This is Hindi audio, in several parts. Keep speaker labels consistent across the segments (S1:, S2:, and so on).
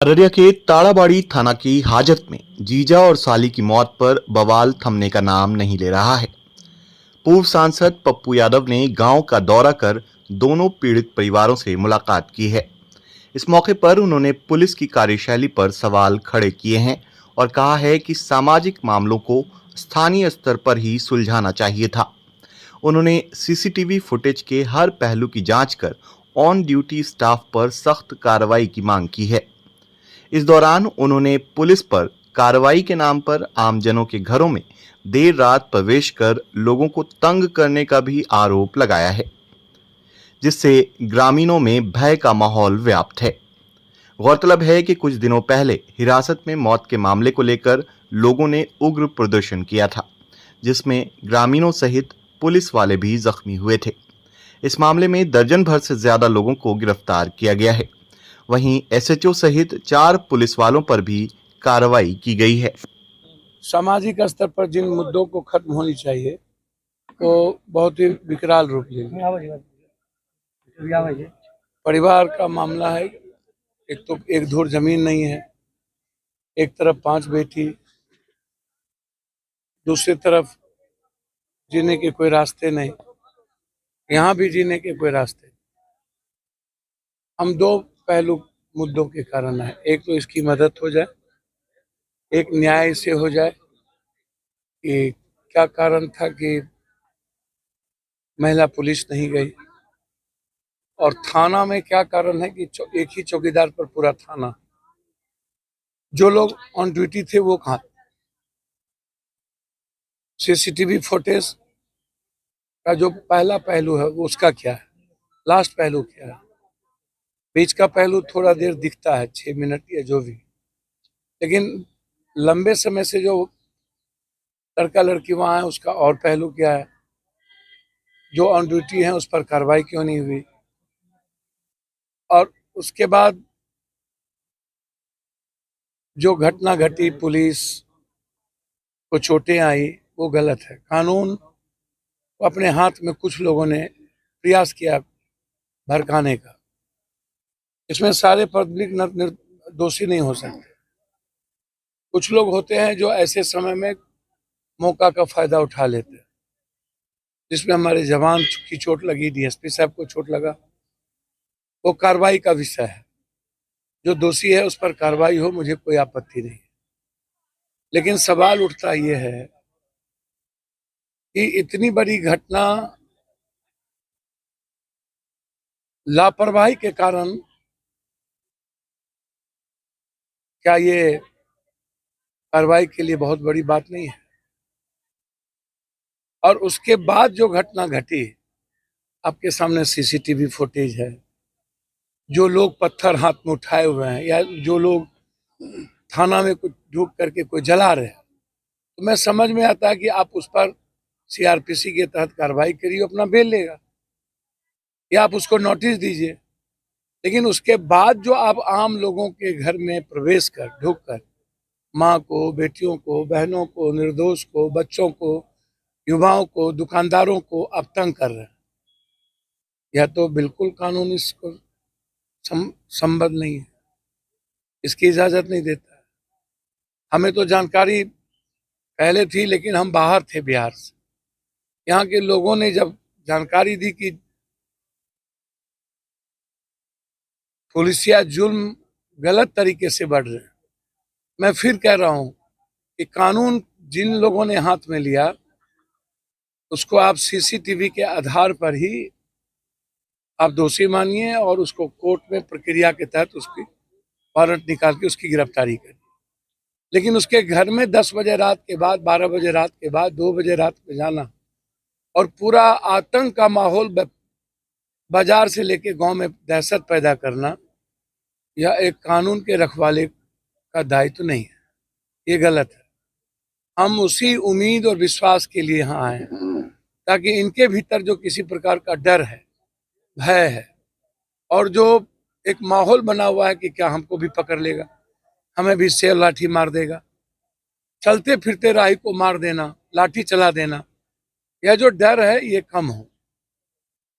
S1: अररिया के ताड़ाबाड़ी थाना की हाजत में जीजा और साली की मौत पर बवाल थमने का नाम नहीं ले रहा है। पूर्व सांसद पप्पू यादव ने गांव का दौरा कर दोनों पीड़ित परिवारों से मुलाकात की है। इस मौके पर उन्होंने पुलिस की कार्यशैली पर सवाल खड़े किए हैं और कहा है कि सामाजिक मामलों को स्थानीय स्तर पर ही सुलझाना चाहिए था। उन्होंने सीसीटीवी फुटेज के हर पहलू की जांच कर ऑन ड्यूटी स्टाफ पर सख्त कार्रवाई की मांग की है। इस दौरान उन्होंने पुलिस पर कार्रवाई के नाम पर आमजनों के घरों में देर रात प्रवेश कर लोगों को तंग करने का भी आरोप लगाया है, जिससे ग्रामीणों में भय का माहौल व्याप्त है। गौरतलब है कि कुछ दिनों पहले हिरासत में मौत के मामले को लेकर लोगों ने उग्र प्रदर्शन किया था, जिसमें ग्रामीणों सहित पुलिस वाले भी जख्मी हुए थे। इस मामले में दर्जन भर से ज्यादा लोगों को गिरफ्तार किया गया है। वहीं एसएचओ सहित 4 पुलिस वालों पर भी कार्रवाई की गई है।
S2: सामाजिक स्तर पर जिन मुद्दों को खत्म होनी चाहिए वो बहुत ही विकराल रूप ले लिया। परिवार का मामला है। एक तो एक धुर जमीन नहीं है, एक तरफ 5 बेटी, दूसरी तरफ जीने के कोई रास्ते नहीं, यहाँ भी जीने के कोई रास्ते नहीं। हम दो पहलू मुद्दों के कारण है। एक तो इसकी मदद हो जाए, एक न्याय से हो जाए कि क्या कारण था कि महिला पुलिस नहीं गई, और थाना में क्या कारण है कि एक ही चौकीदार पर पूरा थाना, जो लोग ऑन ड्यूटी थे वो कहाँ। सीसीटीवी फुटेज का जो पहला पहलू है वो उसका क्या है, लास्ट पहलू क्या है। बीच का पहलू थोड़ा देर दिखता है, 6 मिनट या जो भी, लेकिन लंबे समय से जो लड़का लड़की वहां है उसका और पहलू क्या है। जो ऑन ड्यूटी है उस पर कार्रवाई क्यों नहीं हुई, और उसके बाद जो घटना घटी, पुलिस को चोटें आई, वो गलत है। कानून को अपने हाथ में कुछ लोगों ने प्रयास किया भड़काने का। इसमें सारे पब्लिक दोषी नहीं हो सकते। कुछ लोग होते हैं जो ऐसे समय में मौका का फायदा उठा लेते हैं, जिसमें हमारे जवान की चोट लगी, डीएसपी साहब को चोट लगा, वो कार्रवाई का विषय है। जो दोषी है उस पर कार्रवाई हो, मुझे कोई आपत्ति नहीं। लेकिन सवाल उठता ये है कि इतनी बड़ी घटना लापरवाही के कारण, क्या ये कार्रवाई के लिए बहुत बड़ी बात नहीं है। और उसके बाद जो घटना घटी, आपके सामने सीसीटीवी फुटेज है। जो लोग पत्थर हाथ में उठाए हुए हैं या जो लोग थाना में कुछ ढूंढ करके कोई जला रहे हैं, तो मैं समझ में आता है कि आप उस पर सीआरपीसी के तहत कार्रवाई करिए, अपना बेल लेगा, या आप उसको नोटिस दीजिए। लेकिन उसके बाद जो आप आम लोगों के घर में प्रवेश कर ढुक कर माँ को, बेटियों को, बहनों को, निर्दोष को, बच्चों को, युवाओं को, दुकानदारों को आप तंग कर रहे हैं, यह तो बिल्कुल कानून इसको संबद्ध नहीं है, इसकी इजाजत नहीं देता है। हमें तो जानकारी पहले थी, लेकिन हम बाहर थे बिहार से। यहाँ के लोगों ने जब जानकारी दी कि पुलिसिया जुल्म गलत तरीके से बढ़ रहे हैं, मैं फिर कह रहा हूं कि कानून जिन लोगों ने हाथ में लिया उसको आप सीसीटीवी के आधार पर ही आप दोषी मानिए और उसको कोर्ट में प्रक्रिया के तहत उसकी वारंट निकाल के उसकी गिरफ्तारी करिए। लेकिन उसके घर में 10 बजे रात के बाद, 12 बजे रात के बाद, 2 बजे रात में जाना और पूरा आतंक का माहौल बाजार से लेके गांव में दहशत पैदा करना, यह एक कानून के रखवाले का दायित्व नहीं है, ये गलत है। हम उसी उम्मीद और विश्वास के लिए यहाँ आए ताकि इनके भीतर जो किसी प्रकार का डर है, भय है, और जो एक माहौल बना हुआ है कि क्या हमको भी पकड़ लेगा, हमें भी सेल लाठी मार देगा, चलते फिरते राही को मार देना, लाठी चला देना, यह जो डर है ये कम हो।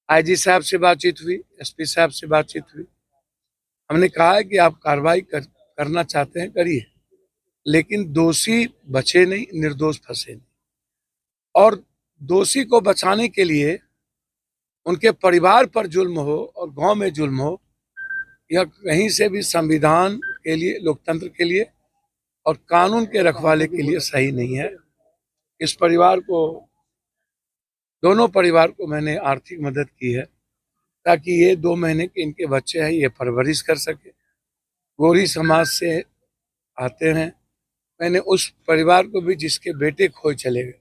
S2: आईजी साहब से बातचीत हुई, एसपी साहब से बातचीत हुई। हमने कहा है कि आप कार्रवाई करना चाहते हैं करिए, लेकिन दोषी बचे नहीं, निर्दोष फंसे नहीं। और दोषी को बचाने के लिए उनके परिवार पर जुल्म हो और गांव में जुल्म हो, यह कहीं से भी संविधान के लिए, लोकतंत्र के लिए और कानून के रखवाले के लिए सही नहीं है। इस परिवार को, दोनों परिवार को मैंने आर्थिक मदद की है ताकि ये 2 महीने के इनके बच्चे हैं, ये परवरिश कर सके। गोरी समाज से आते हैं। मैंने उस परिवार को भी जिसके बेटे खोए चले गए,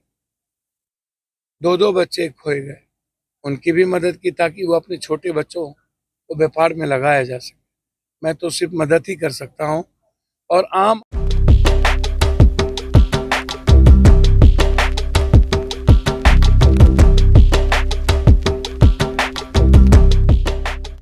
S2: 2 बच्चे खोए गए, उनकी भी मदद की ताकि वो अपने छोटे बच्चों को व्यापार में लगाया जा सके। मैं तो सिर्फ मदद ही कर सकता हूँ। और आम